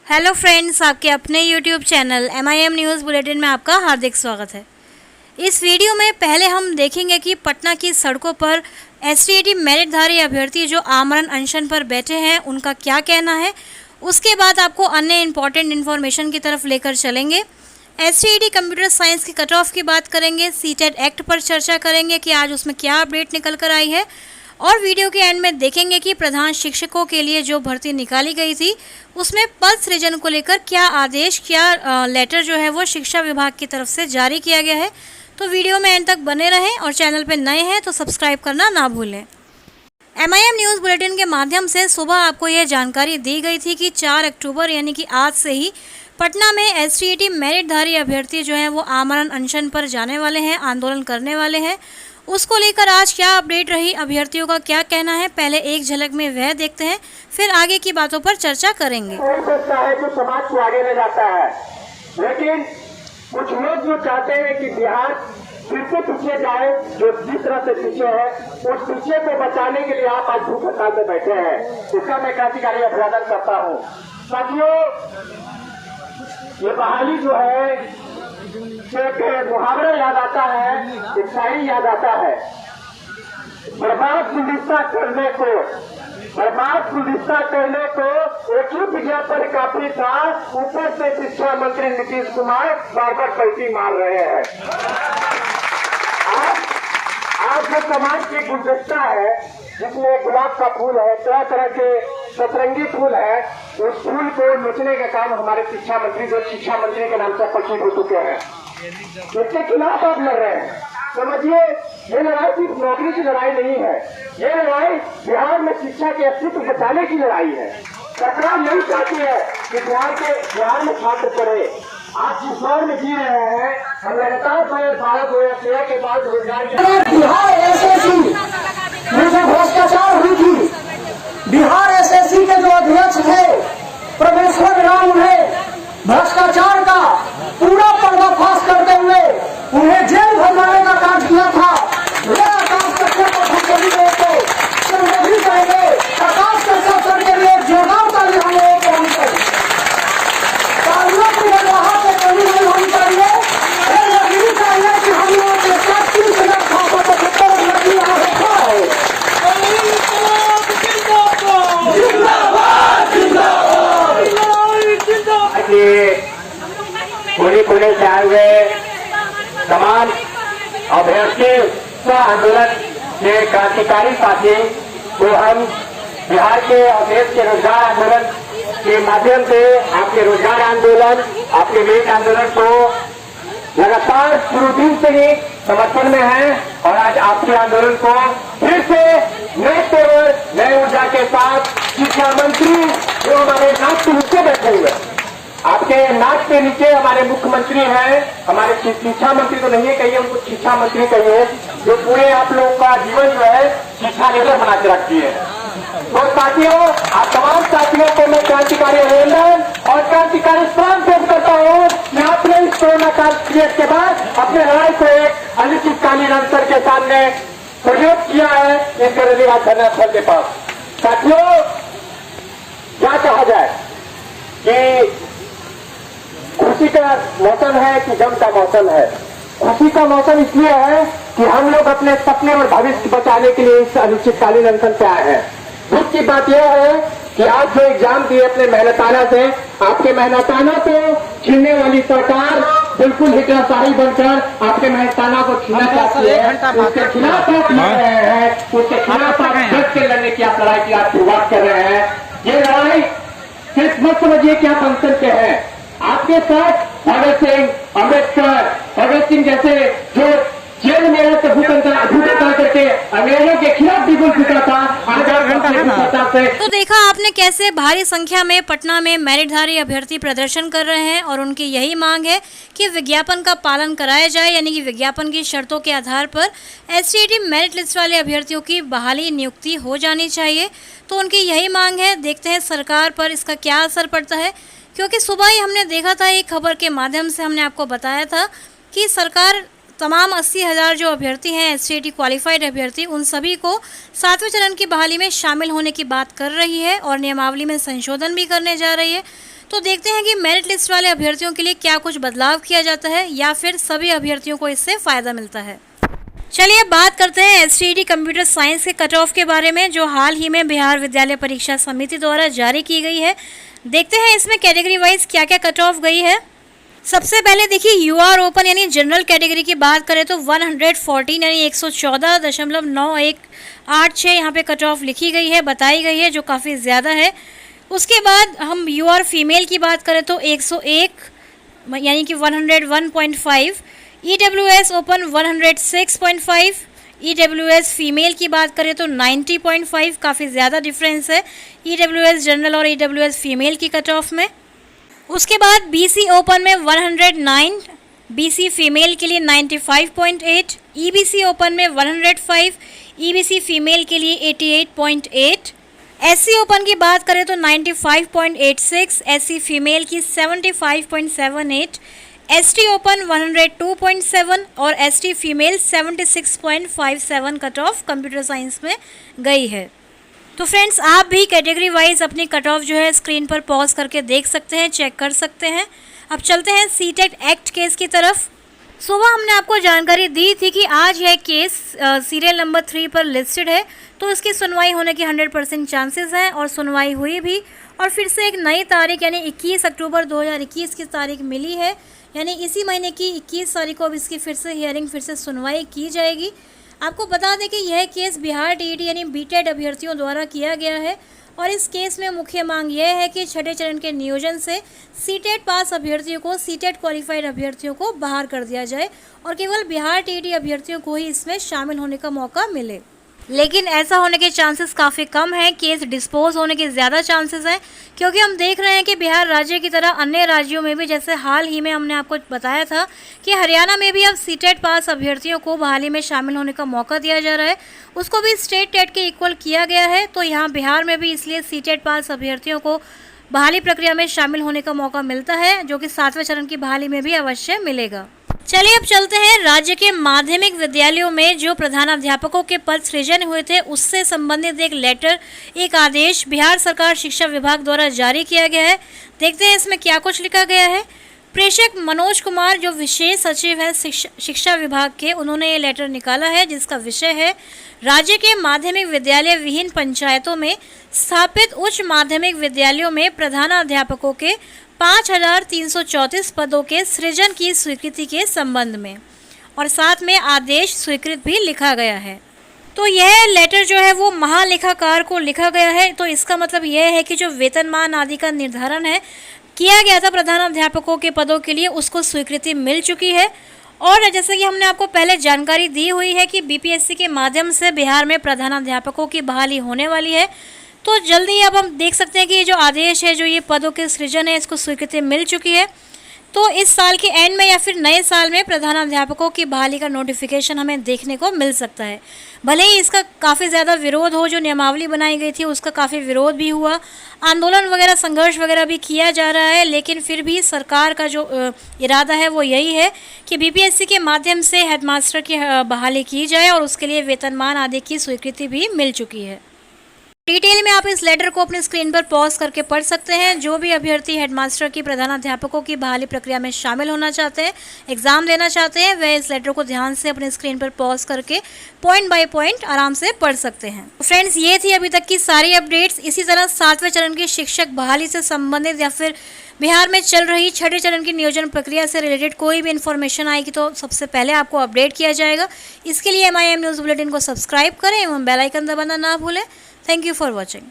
Hello friends, आपके अपने YouTube channel MIM news bulletin में आपका हार्दिक स्वागत है। इस वीडियो में पहले हम देखेंगे कि पटना की सड़कों पर STAT मेरिटधारी अभ्यर्थी जो आमरण अनशन पर बैठे हैं उनका क्या कहना है। उसके बाद आपको अन्य इम्पॉर्टेंट इन्फॉर्मेशन की तरफ लेकर चलेंगे। STAT कंप्यूटर साइंस की कट ऑफ की बात करेंगे, CTET एक्ट पर चर्चा करेंगे कि आज उसमें क्या अपडेट निकल कर आई है, और वीडियो के एंड में देखेंगे कि प्रधान शिक्षकों के लिए जो भर्ती निकाली गई थी उसमें पद सृजन को लेकर क्या आदेश, क्या लेटर जो है वो शिक्षा विभाग की तरफ से जारी किया गया है। तो वीडियो में एंड तक बने रहें और चैनल पर नए हैं तो सब्सक्राइब करना ना भूलें। MIM न्यूज़ बुलेटिन के माध्यम से सुबह आपको यह जानकारी दी गई थी कि 4 अक्टूबर यानी कि आज से ही पटना में STAT मेरिटधारी अभ्यर्थी जो हैं वो आमरण अनशन पर जाने वाले हैं, आंदोलन करने वाले हैं। उसको लेकर आज क्या अपडेट रही, अभ्यर्थियों का क्या कहना है, पहले एक झलक में वह देखते हैं, फिर आगे की बातों पर चर्चा करेंगे। हो सकता है जो समाज को आगे ले जाता है, लेकिन कुछ लोग जो चाहते हैं कि बिहार फिर से पीछे जाए, जो जिस तरह से पीछे है उस पीछे को बचाने के लिए आप आज भूख हड़ताल में बैठे हैं। इसका मैं क्रांतिकारी अभिवादन करता हूँ। साथियों, ये बहाली जो है एक मुहावरा याद आता है, एक शायरी याद आता है। बर्बाद गुलिस्ता करने को एक ही विज्ञापन काफी था, ऊपर से शिक्षा मंत्री नीतीश कुमार बार पैसी मार रहे हैं। आज जो समाज की गुलदस्ता है जिसमें गुलाब का फूल है, तरह तरह के सतरंगी फूल है, उस फूल को नोचने का काम हमारे शिक्षा मंत्री जो शिक्षा मंत्री के नाम से परिचित हो चुके हैं, इसके खिलाफ आप लड़ रहे हैं। समझिए, ये लड़ाई सिर्फ नौकरी की लड़ाई नहीं है, ये लड़ाई बिहार में शिक्षा के अस्तित्व बचाने की लड़ाई है। सरकार नहीं चाहती है कि बिहार में छात्र पढ़े। आज जिस दौर में जी रहे हैं, हम लगातार 2012-2013 के बाद रोजगार बिहार SSC में जो भ्रष्टाचार हुई थी, बिहार SSC के जो अध्यक्ष थे परमेश्वर राम, उन्हें भ्रष्टाचार का पूरा पर्दाफाश करते हुए उन्हें जेल भरवाने का काम किया था। यह काम करने को हम भी करेंगे। आकाश चर्चा सर के लिए जोरदार ताली हम लोगों को होनी चाहिए। तालियों की निर्वाह से कमी नहीं होनी चाहिए। यह चाहिए कि हम लोगों के साथ 30,775 लड़की यहाँ रखा है। पुणे से आए हुए तमाम अभ्यर्थी आंदोलन के क्रांतिकारी साथी को हम बिहार के अभ्यर्थी के रोजगार आंदोलन के माध्यम से आपके रोजगार आंदोलन, आपके मेट आंदोलन को लगातार शुरू दिन से ही समर्थन में है, और आज आपके आंदोलन को फिर से नए तेवर, नए ऊर्जा के साथ शिक्षा मंत्री जो हमारे नाक के नीचे बैठे हुए, आपके नाक के नीचे हमारे मुख्यमंत्री हैं, हमारे शिक्षा मंत्री तो नहीं है कहिए, उनको शिक्षा मंत्री कहिए, जो पूरे आप लोगों का जीवन जो है शिक्षा निर्भर बना के रखती है। तो साथियों, आप तमाम साथियों को मैं क्रांतिकारी अभिनंदन और क्रांतिकारी सलाम पेश करता हूँ कि आपने इस कोरोना काल पीरियड के बाद अपने लड़ाई को एक अनिश्चितकालीन अवसर के सामने प्रयोग किया है इस गरीबात धरना स्थल के पास। साथियों, क्या कहा जाए कि खुशी का मौसम है कि गम का मौसम है। खुशी का मौसम इसलिए है कि हम लोग अपने सपने और भविष्य बचाने के लिए इस अनिश्चितकालीन अनशन से आए हैं। दुख की बात यह है कि आप जो एग्जाम दिए अपने मेहनताना से, आपके मेहनताना को छीनने वाली सरकार बिल्कुल हिटलरशाही बनकर आपके मेहनताना को छीनना चाहती है। उसके खिलाफ आप लड़ रहे हैं, उसके खिलाफ आप डट के लड़ने की आप लड़ाई की आप शुरुआत कर रहे हैं। ये लड़ाई सिर्फ मत समझिए कि आप अनशन के हैं। आपके साथ भगत सिंह, अम्बेडकर, भगत सिंह जैसे जो जेल में रहकर भूतंता करके अंग्रेजों के खिलाफ भी बोल चुका था। तो देखा आपने कैसे भारी संख्या में पटना में मेरिटधारी अभ्यर्थी प्रदर्शन कर रहे हैं, और उनकी यही मांग है कि विज्ञापन का पालन कराया जाए, यानी कि विज्ञापन की शर्तों के आधार पर STAT मेरिट लिस्ट वाले अभ्यर्थियों की बहाली नियुक्ति हो जानी चाहिए। तो उनकी यही मांग है। देखते हैं सरकार पर इसका क्या असर पड़ता है, क्योंकि सुबह ही हमने देखा था, एक खबर के माध्यम से हमने आपको बताया था कि सरकार तमाम 80,000 जो अभ्यर्थी हैं STAT क्वालिफाइड अभ्यर्थी, उन सभी को 7वें चरण की बहाली में शामिल होने की बात कर रही है और नियमावली में संशोधन भी करने जा रही है। तो देखते हैं कि मेरिट लिस्ट वाले अभ्यर्थियों के लिए क्या कुछ बदलाव किया जाता है या फिर सभी अभ्यर्थियों को इससे फ़ायदा मिलता है। चलिए अब बात करते हैं STET कंप्यूटर साइंस के कट ऑफ के बारे में, जो हाल ही में बिहार विद्यालय परीक्षा समिति द्वारा जारी की गई है। देखते हैं इसमें कैटेगरी वाइज क्या क्या कट ऑफ गई है। सबसे पहले देखिए UR ओपन यानी जनरल कैटेगरी की बात करें तो 114 यानी 114.9186 यहाँ पे कट ऑफ लिखी गई है, बताई गई है, जो काफ़ी ज़्यादा है। उसके बाद हम UR फीमेल की बात करें तो 101 यानी कि 101.5, EWS ओपन 106.5, EWS फीमेल की बात करें तो 90.5, काफ़ी ज़्यादा डिफरेंस है EWS जनरल और EWS फीमेल की कट ऑफ में। उसके बाद BC ओपन में 109, BC फीमेल के लिए 95.8, EBC ओपन में 105, EBC फीमेल के लिए 88.8, SC ओपन की बात करें तो 95.86, SC फीमेल की 75.78, ST ओपन 102.7 और ST female 76.57 cut off computer science में गई है। तो फ्रेंड्स, आप भी कैटेगरी वाइज अपनी कट ऑफ जो है स्क्रीन पर पॉज करके देख सकते हैं, चेक कर सकते हैं। अब चलते हैं CTET एक्ट केस की तरफ। सुबह हमने आपको जानकारी दी थी कि आज यह केस सीरियल नंबर 3 पर लिस्टेड है, तो इसकी सुनवाई होने के 100% चांसेस हैं और सुनवाई हुई भी। और फिर से एक नई तारीख यानी 21 अक्टूबर 2021 की तारीख मिली है, यानी इसी महीने की 21 तारीख को अब इसकी फिर से हियरिंग, फिर से सुनवाई की जाएगी। आपको बता दें कि यह केस बिहार TET यानी BTET अभ्यर्थियों द्वारा किया गया है और इस केस में मुख्य मांग यह है कि छठे चरण के नियोजन से CTET पास अभ्यर्थियों को CTET क्वालिफाइड अभ्यर्थियों को बाहर कर दिया जाए और केवल बिहार TET अभ्यर्थियों को ही इसमें शामिल होने का मौका मिले। लेकिन ऐसा होने के चांसेस काफ़ी कम हैं, केस डिस्पोज होने के ज़्यादा चांसेस हैं, क्योंकि हम देख रहे हैं कि बिहार राज्य की तरह अन्य राज्यों में भी, जैसे हाल ही में हमने आपको बताया था कि हरियाणा में भी अब CTET पास अभ्यर्थियों को बहाली में शामिल होने का मौका दिया जा रहा है, उसको भी स्टेट टेट के इक्वल किया गया है। तो यहाँ बिहार में भी इसलिए CTET पास अभ्यर्थियों को बहाली प्रक्रिया में शामिल होने का मौका मिलता है, जो कि 7वें चरण की बहाली में भी अवश्य मिलेगा। चलिए अब चलते हैं राज्य के माध्यमिक विद्यालयों में जो प्रधानाध्यापकों के पद सृजन हुए थे उससे संबंधित एक लेटर, एक आदेश बिहार सरकार शिक्षा विभाग द्वारा जारी किया गया है। देखते हैं इसमें क्या कुछ लिखा गया है। प्रेषक मनोज कुमार जो विशेष सचिव है शिक्षा विभाग के, उन्होंने ये लेटर निकाला है जिसका विषय है राज्य के माध्यमिक विद्यालय विहीन पंचायतों में स्थापित उच्च माध्यमिक विद्यालयों में प्रधानाध्यापकों के 5334 पदों के सृजन की स्वीकृति के संबंध में, और साथ में आदेश स्वीकृत भी लिखा गया है। तो यह लेटर जो है वो महालेखाकार को लिखा गया है। तो इसका मतलब यह है कि जो वेतनमान आदि का निर्धारण है किया गया था प्रधानाध्यापकों के पदों के लिए, उसको स्वीकृति मिल चुकी है। और जैसे कि हमने आपको पहले जानकारी दी हुई है कि BPSC के माध्यम से बिहार में प्रधानाध्यापकों की बहाली होने वाली है, तो जल्दी अब हम देख सकते हैं कि ये जो आदेश है, जो ये पदों के सृजन है, इसको स्वीकृति मिल चुकी है। तो इस साल के एंड में या फिर नए साल में प्रधानाध्यापकों की बहाली का नोटिफिकेशन हमें देखने को मिल सकता है। भले ही इसका काफ़ी ज़्यादा विरोध हो, जो नियमावली बनाई गई थी उसका काफ़ी विरोध भी हुआ, आंदोलन वगैरह, संघर्ष वगैरह भी किया जा रहा है, लेकिन फिर भी सरकार का जो इरादा है वो यही है कि BPSC के माध्यम से हेडमास्टर की बहाली की जाए और उसके लिए वेतनमान आदि की स्वीकृति भी मिल चुकी है। डिटेल में आप इस लेटर को अपनी स्क्रीन पर पॉज करके पढ़ सकते हैं। जो भी अभ्यर्थी हेडमास्टर की प्रधानाध्यापकों की बहाली प्रक्रिया में शामिल होना चाहते हैं, एग्जाम देना चाहते हैं, वह इस लेटर को ध्यान से अपनी स्क्रीन पर पॉज करके पॉइंट बाय पॉइंट आराम से पढ़ सकते हैं। फ्रेंड्स, ये थी अभी तक की सारी अपडेट्स। इसी तरह 7वें चरण की शिक्षक बहाली से संबंधित या फिर बिहार में चल रही छठे चरण की नियोजन प्रक्रिया से रिलेटेड कोई भी इन्फॉर्मेशन आएगी तो सबसे पहले आपको अपडेट किया जाएगा। इसके लिए MIM न्यूज़ बुलेटिन को सब्सक्राइब करें एवं बेल आइकन दबाना ना भूलें। Thank you for watching.